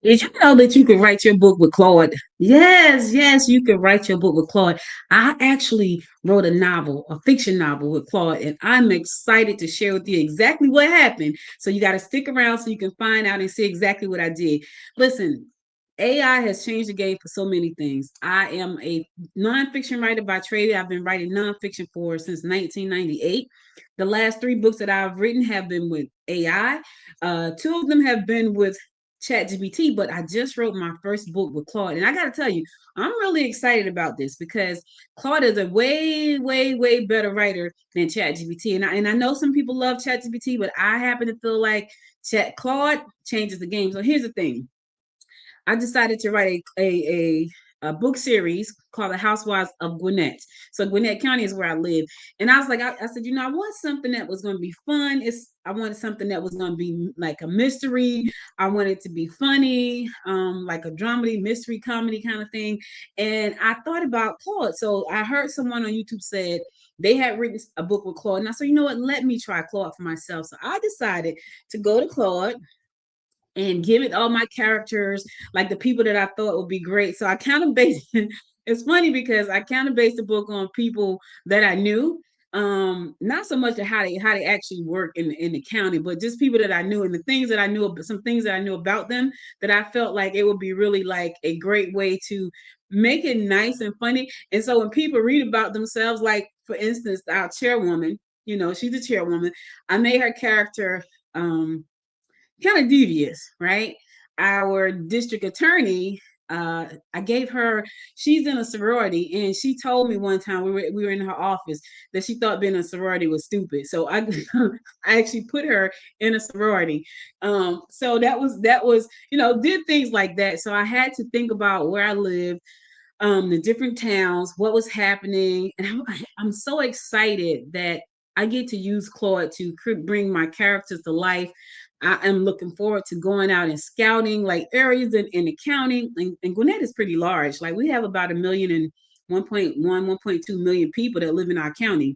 Did you know that you can write your book with Claude? Yes, yes, you can write your book with Claude. I actually wrote a novel, a fiction novel with Claude, and I'm excited to share with you exactly what happened. So you got to stick around so you can find out and see exactly what I did. Listen, AI has changed the game for so many things. I am a nonfiction writer by trade. I've been writing nonfiction for since 1998. The last three books that I've written have been with AI. Two of them have been with ChatGPT, but I just wrote my first book with Claude. And I got to tell you, I'm really excited about this because Claude is a way, way, way better writer than ChatGPT. And I know some people love ChatGPT, but I happen to feel like Claude changes the game. So here's the thing. I decided to write a book series called The Housewives of Gwinnett. So Gwinnett County is where I live. And I was like, I said, I want something that was going to be fun. I wanted something that was going to be like a mystery. I wanted it to be funny, like a dramedy, mystery, comedy kind of thing. And I thought about Claude. So I heard someone on YouTube said they had written a book with Claude. And I said, you know what? Let me try Claude for myself. So I decided to go to Claude and give it all my characters, like the people that I thought would be great. So I kind of based it's funny because I kind of based the book on people that I knew. Not so much how they actually work in the county, but just people that I knew and the things that I knew, some things that I knew about them that I felt like it would be really like a great way to make it nice and funny. And so when people read about themselves, like for instance, our chairwoman, she's a chairwoman. I made her character kind of devious, right? Our district attorney, I gave her, she's in a sorority, and she told me one time we were in her office that she thought being a sorority was stupid. So I I actually put her in a sorority. So that was did things like that. So I had to think about where I lived, the different towns, what was happening, and I'm so excited that I get to use Claude to bring my characters to life. I am looking forward to going out and scouting like areas in the county. And Gwinnett is pretty large. Like we have about a million and 1.2 million people that live in our county.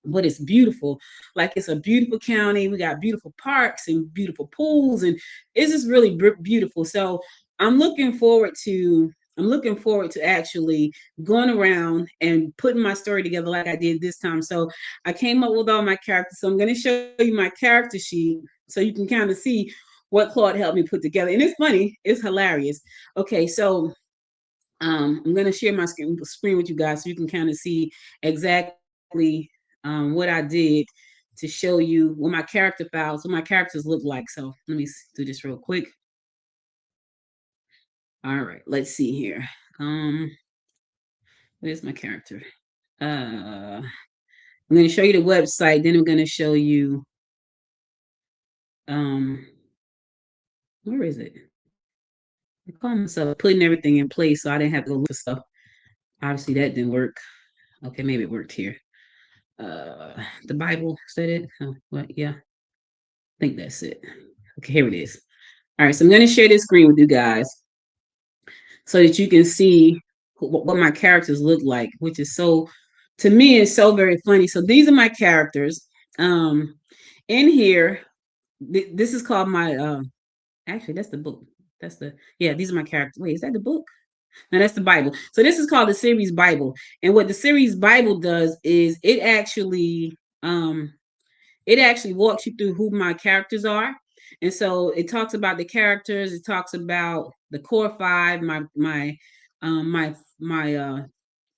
But it's beautiful. Like it's a beautiful county. We got beautiful parks and beautiful pools, and it's just really beautiful. So I'm looking forward to I'm looking forward to actually going around and putting my story together like I did this time. So I came up with all my characters. So I'm going to show you my character sheet so you can kind of see what Claude helped me put together. And it's funny, it's hilarious. Okay, so I'm going to share my screen with you guys so you can kind of see exactly what I did to show you what my character files, what my characters look like. So let me do this real quick. All right, let's see here. Where's my character? I'm going to show you the website. Then I'm going to show you. Um, where is it? I call myself putting everything in place so I didn't have to go look for stuff. Obviously, that didn't work. Okay, maybe it worked here. The Bible, is that it? Oh, what? Yeah, I think that's it. Okay, here it is. All right, so I'm going to share this screen with you guys so that you can see what my characters look like, which is so, to me, is so very funny. So these are my characters. In here, this is called my, actually, that's the book. Yeah, these are my characters. Wait, is that the book? No, that's the Bible. So this is called the series Bible. And what the series Bible does is it actually walks you through who my characters are. And so it talks about the characters, it talks about the core five, my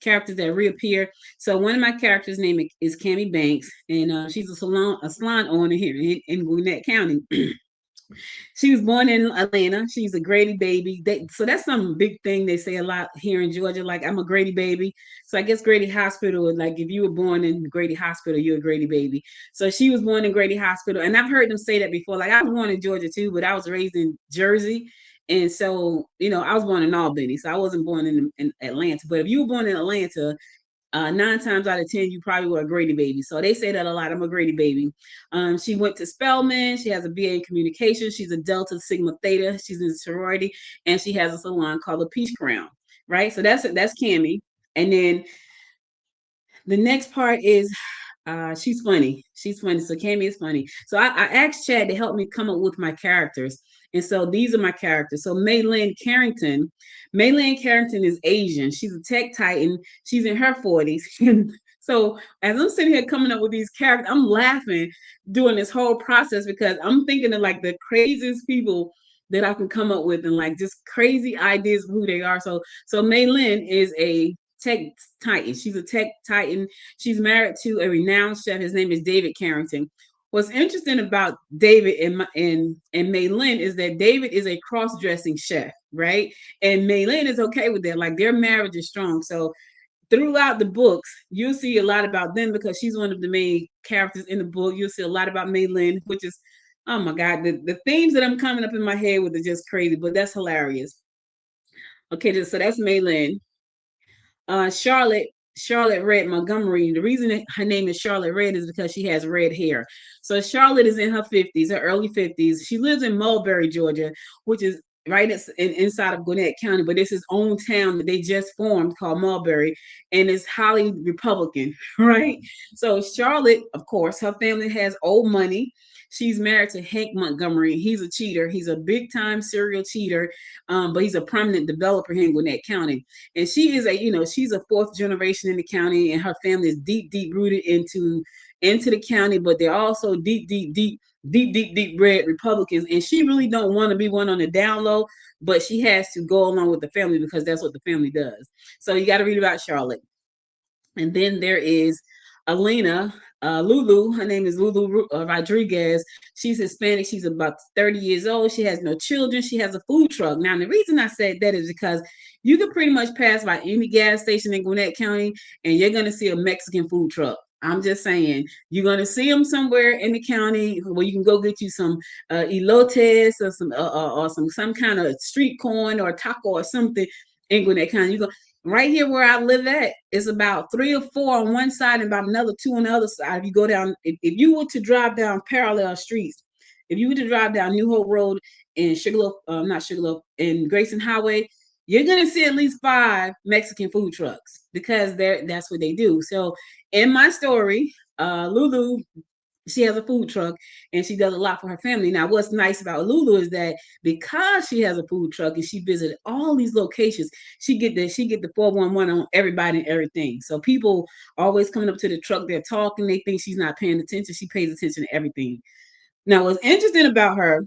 characters that reappear. So one of my characters' name is Cami Banks, and she's a salon owner here in Gwinnett County. She was born in Atlanta. She's a Grady baby. So that's some big thing they say a lot here in Georgia. Like, I'm a Grady baby. So I guess Grady Hospital, like if you were born in Grady Hospital, you're a Grady baby. So she was born in Grady Hospital. And I've heard them say that before. Like, I was born in Georgia too, but I was raised in Jersey. And so, I was born in Albany. So I wasn't born in Atlanta. But if you were born in Atlanta, 9 times out of 10, you probably were a Grady baby. So they say that a lot. I'm a Grady baby. She went to Spelman. She has a BA in communication. She's a Delta Sigma Theta. She's in a sorority, and she has a salon called the Peach Crown. Right. So that's Cami. And then the next part is she's funny. She's funny. So Cami is funny. So I asked Chad to help me come up with my characters. And so these are my characters. So Maylin Carrington is Asian. She's a tech titan. She's in her 40s. So as I'm sitting here coming up with these characters, I'm laughing doing this whole process because I'm thinking of like the craziest people that I can come up with and like just crazy ideas of who they are. So Maylin is a tech titan. She's a tech titan. She's married to a renowned chef. His name is David Carrington. What's interesting about David and Maylin is that David is a cross-dressing chef, right? And Maylin is okay with that. Like their marriage is strong. So throughout the books, you'll see a lot about them because she's one of the main characters in the book. You'll see a lot about Maylin, which is, oh my God, the themes that I'm coming up in my head with are just crazy, but that's hilarious. Okay, so that's Maylin. Charlotte Red Montgomery. The reason her name is Charlotte Red is because she has red hair. So Charlotte is in her 50s, her early 50s. She lives in Mulberry, Georgia, which is right inside of Gwinnett County, but it's his own town that they just formed called Mulberry, and it's highly Republican, right? So Charlotte, of course, her family has old money. She's married to Hank Montgomery. He's a cheater. He's a big time serial cheater, but he's a prominent developer here in Gwinnett County. And she is she's a fourth generation in the county, and her family is deep rooted into the county, but they're also deep red Republicans. And she really don't want to be one on the down low, but she has to go along with the family because that's what the family does. So you got to read about Charlotte. And then there is Alina, Lulu. Her name is Lulu Rodriguez. She's Hispanic. She's about 30 years old. She has no children. She has a food truck. Now, the reason I said that is because you can pretty much pass by any gas station in Gwinnett County and you're going to see a Mexican food truck. I'm just saying, you're going to see them somewhere in the county where you can go get you some elotes or some kind of street corn or taco or something in Gwinnett County. You go right here where I live at, it's about 3 or 4 on one side and about another 2 on the other side. If you go down, if you were to drive down parallel streets, if you were to drive down New Hope Road and Sugarloaf, not Sugarloaf, and Grayson Highway, you're gonna see at least 5 Mexican food trucks because that's what they do. So in my story, Lulu, she has a food truck and she does a lot for her family. Now, what's nice about Lulu is that because she has a food truck and she visited all these locations, she get the 411 on everybody and everything. So people always coming up to the truck, they're talking, they think she's not paying attention. She pays attention to everything. Now, what's interesting about her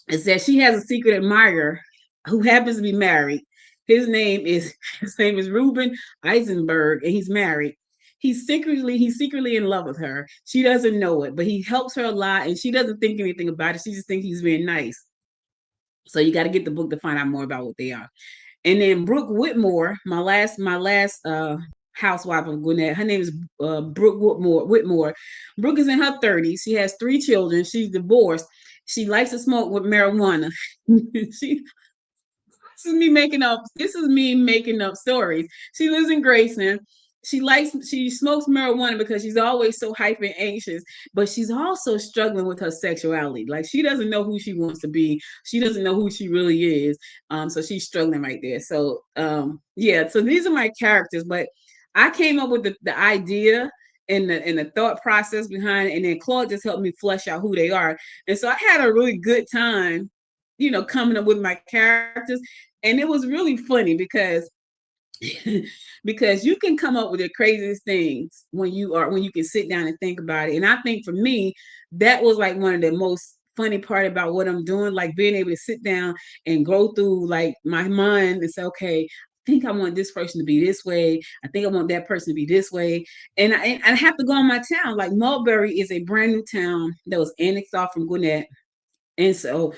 is that she has a secret admirer who happens to be married. His name is Ruben Eisenberg, and he's married. He's secretly in love with her. She doesn't know it, but he helps her a lot, and she doesn't think anything about it. She just thinks he's very nice. So you got to get the book to find out more about what they are. And then Brooke Whitmore, my last housewife of Gwinnett, her name is Brooke Whitmore. Brooke is in her 30s. She has 3 children. She's divorced. She likes to smoke with marijuana. she this is me making up stories. She lives in Grayson. She smokes marijuana because she's always so hyper and anxious, but she's also struggling with her sexuality. Like she doesn't know who she wants to be. She doesn't know who she really is. So she's struggling right there. So yeah, so these are my characters, but I came up with the idea and the thought process behind it, and then Claude just helped me flesh out who they are. And so I had a really good time, coming up with my characters. And it was really funny because because you can come up with the craziest things when you can sit down and think about it. And I think for me, that was like one of the most funny part about what I'm doing, like being able to sit down and go through like my mind and say, okay, I think I want this person to be this way. I think I want that person to be this way. And I have to go on my town. Like Mulberry is a brand new town that was annexed off from Gwinnett. And so,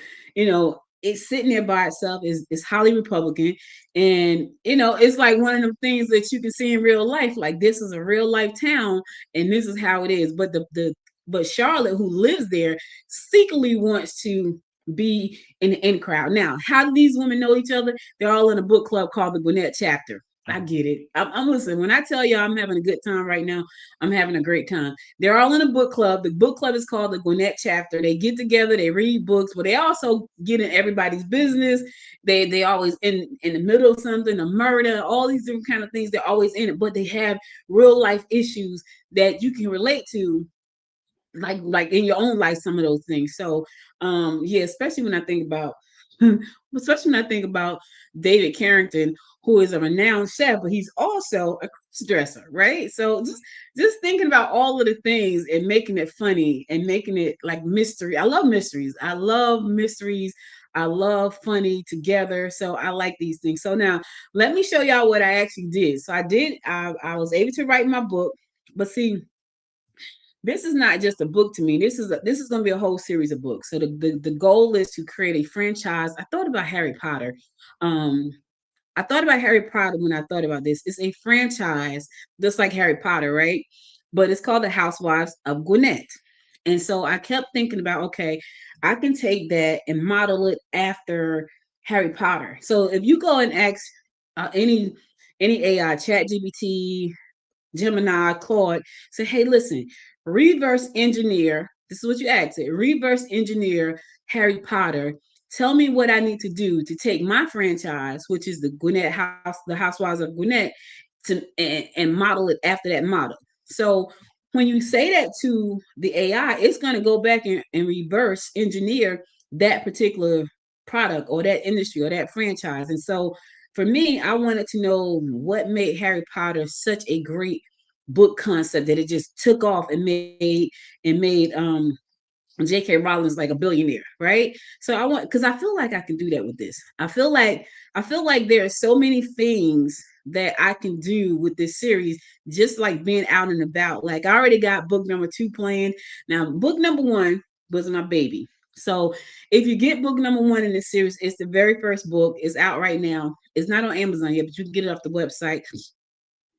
it's sitting there by itself, is highly Republican. And, it's like one of the things that you can see in real life. Like this is a real life town and this is how it is. But Charlotte, who lives there, secretly wants to be in the in crowd. Now, how do these women know each other? They're all in a book club called the Gwinnett chapter. I get it. I'm listening. When I tell you I'm having a good time right now, I'm having a great time. They're all in a book club. The book club is called the Gwinnett chapter. They get together, they read books, but they also get in everybody's business. They always in the middle of something, a murder, all these different kind of things. They're always in it, but they have real life issues that you can relate to like in your own life, some of those things. So yeah, especially when I think about especially when I think about David Carrington, who is a renowned chef, but he's also a cross dresser, right? So just thinking about all of the things and making it funny and making it like mystery. I love mysteries. I love mysteries. I love funny together. So I like these things. So now let me show y'all what I actually did. So I was able to write my book, but see, this is not just a book to me. This is going to be a whole series of books. So the goal is to create a franchise. I thought about Harry Potter. Um, I thought about Harry Potter when I thought about this. It's a franchise, just like Harry Potter, right? But it's called The Housewives of Gwinnett. And so I kept thinking about, okay, I can take that and model it after Harry Potter. So if you go and ask any AI, Chat GPT, Gemini, Claude, say, hey, listen, reverse engineer. This is what you asked it. Reverse engineer Harry Potter. Tell me what I need to do to take my franchise, which is the Gwinnett House, the Housewives of Gwinnett, and model it after that model. So when you say that to the AI, it's going to go back and reverse engineer that particular product or that industry or that franchise. And so for me, I wanted to know what made Harry Potter such a great book concept that it just took off and made J.K. Rowling's like a billionaire, right? So I want because I feel like I can do that with this. I feel like there are so many things that I can do with this series, just like being out and about. Like I already got book number 2 planned. Now, book number 1 was my baby. So if you get book number 1 in this series, it's the very first book. It's out right now. It's not on Amazon yet, but you can get it off the website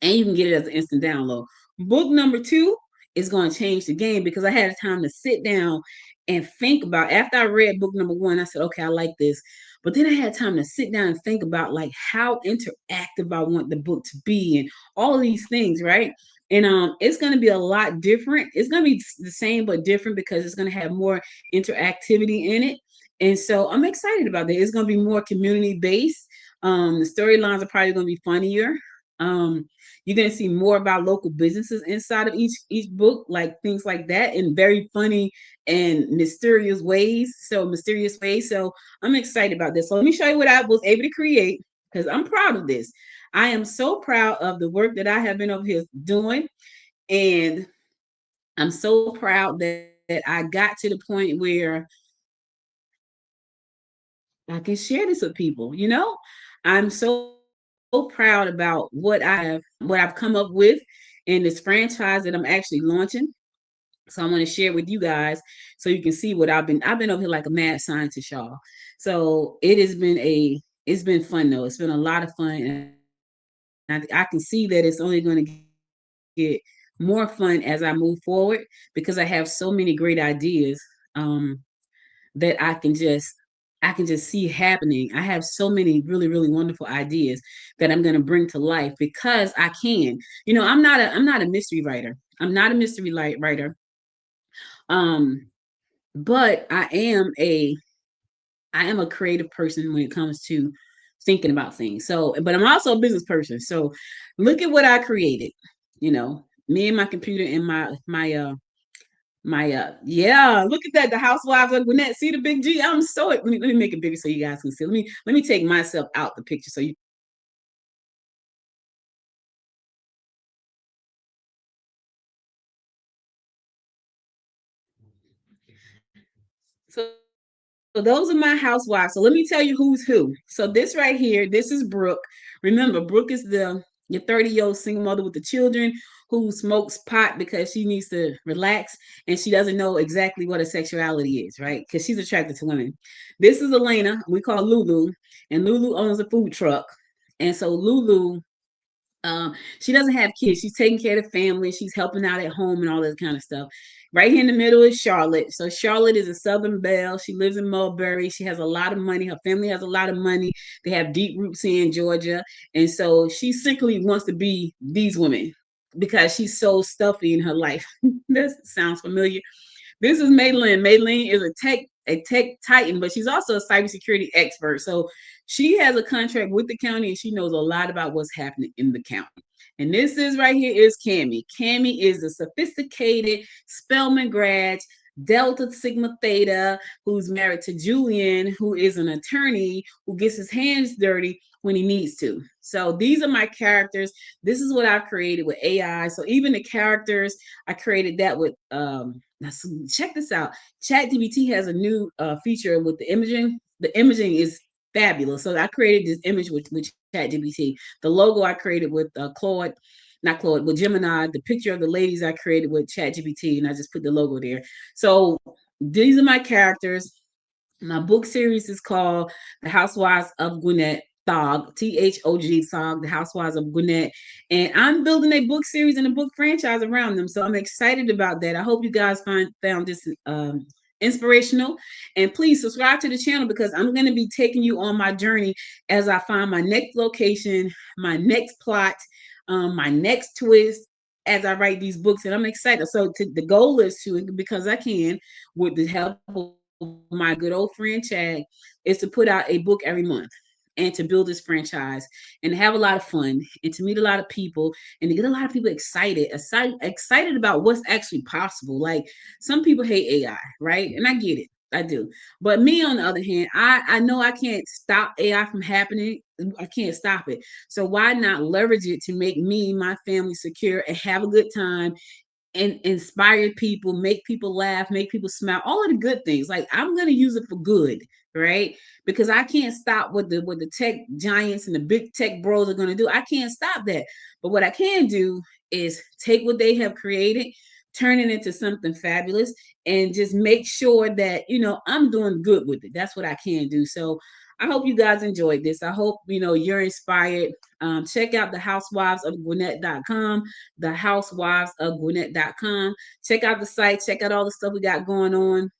and you can get it as an instant download. Book number 2 is going to change the game because I had time to sit down and think about. After I read book number 1, I said, okay, I like this. But then I had time to sit down and think about like how interactive I want the book to be and all of these things, right? And it's going to be a lot different. It's going to be the same but different because it's going to have more interactivity in it. And so I'm excited about that. It's going to be more community based. The storylines are probably going to be funnier. Um, you're going to see more about local businesses inside of each book, like things like that, in very funny and mysterious ways. So I'm excited about this. So let me show you what I was able to create because I'm proud of this. I am so proud of the work that I have been over here doing, and I'm so proud that I got to the point where I can share this with people. I'm so proud about what I've come up with in this franchise that I'm actually launching. So I want to share with you guys so you can see what I've been over here like a mad scientist, y'all. So it's been fun though. It's been a lot of fun, and I can see that it's only going to get more fun as I move forward because I have so many great ideas that I can just see happening. I have so many really, really wonderful ideas that I'm going to bring to life because I can. I'm not a mystery writer. I'm not a mystery writer. Um, but I am a creative person when it comes to thinking about things. So, but I'm also a business person. So, look at what I created. Me and my computer and my yeah, look at that. The housewives of Gwinnett. See the big G. I'm so let me make it bigger so you guys can see. Let me take myself out the picture so you can see what I did. So those are my housewives. So let me tell you who's who. So this right here, this is Brooke. Remember, Brooke is the your 30-year-old single mother with the children who smokes pot because she needs to relax and she doesn't know exactly what her sexuality is, right? Because she's attracted to women. This is Elena, we call Lulu, and Lulu owns a food truck. And so Lulu she doesn't have kids. She's taking care of the family. She's helping out at home and all that kind of stuff. Right here in the middle is Charlotte. So Charlotte is a Southern belle. She lives in Mulberry. She has a lot of money. Her family has a lot of money. They have deep roots here in Georgia. And so she simply wants to be these women because she's so stuffy in her life. That sounds familiar. This is Madeline. Madeline is a tech titan, but she's also a cybersecurity expert. So she has a contract with the county and she knows a lot about what's happening in the county. And this is right here is Cami. Cami is a sophisticated Spelman grad, Delta Sigma Theta, who's married to Julian, who is an attorney who gets his hands dirty when he needs to. So these are my characters. This is what I've created with AI. So even the characters, I created that with check this out. ChatGPT has a new feature with the imaging. The imaging is fabulous. So I created this image with ChatGPT. The logo I created with Claude, not Claude, with Gemini. The picture of the ladies I created with ChatGPT, and I just put the logo there. So these are my characters. My book series is called The Housewives of Gwinnett. Thog, Thog, Thog, The Housewives of Gwinnett. And I'm building a book series and a book franchise around them. So I'm excited about that. I hope you guys found this inspirational. And please subscribe to the channel because I'm going to be taking you on my journey as I find my next location, my next plot, my next twist as I write these books. And I'm excited. So the goal is to, because I can, with the help of my good old friend Chad, is to put out a book every month and to build this franchise and have a lot of fun and to meet a lot of people and to get a lot of people excited about what's actually possible. Like some people hate AI, right? And I get it. I do. But me, on the other hand, I know I can't stop AI from happening. I can't stop it. So why not leverage it to make me, my family secure and have a good time and inspire people, make people laugh, make people smile, all of the good things. Like I'm gonna use it for good, right? Because I can't stop what the tech giants and the big tech bros are gonna do. I can't stop that. But what I can do is take what they have created, turn it into something fabulous, and just make sure that I'm doing good with it. That's what I can do. So I hope you guys enjoyed this. I hope you're inspired. Check out the housewives of Gwinnett.com, the housewives of Gwinnett.com. Check out the site, check out all the stuff we got going on.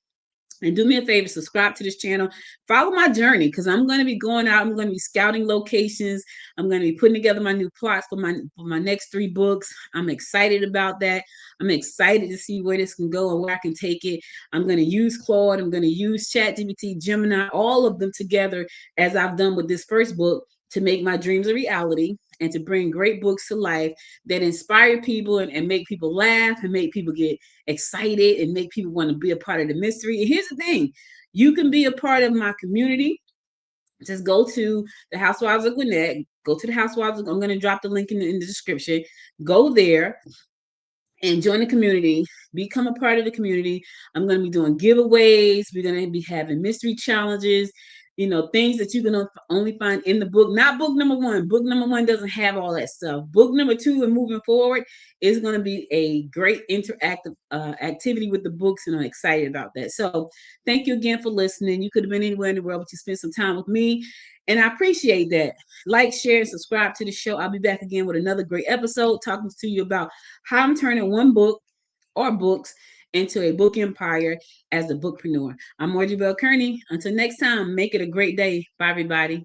And do me a favor, subscribe to this channel. Follow my journey because I'm going to be going out. I'm going to be scouting locations. I'm going to be putting together my new plots for my next 3 books. I'm excited about that. I'm excited to see where this can go and where I can take it. I'm going to use Claude. I'm going to use ChatGPT, Gemini, all of them together as I've done with this first book to make my dreams a reality and to bring great books to life that inspire people and make people laugh and make people get excited and make people want to be a part of the mystery. And here's the thing, you can be a part of my community. Just go to the Housewives of Gwinnett, go to the Housewives. I'm going to drop the link in the description. Go there and join the community, become a part of the community. I'm going to be doing giveaways. We're going to be having mystery challenges, things that you can only find in the book. Not book number 1. Book number 1 doesn't have all that stuff. Book number 2 and moving forward is going to be a great interactive activity with the books, and I'm excited about that. So thank you again for listening. You could have been anywhere in the world, but you spent some time with me, and I appreciate that. Like, share, and subscribe to the show. I'll be back again with another great episode talking to you about how I'm turning one book or books into a book empire as a bookpreneur. I'm Audrey Bell-Kearney. Until next time, make it a great day. Bye, everybody.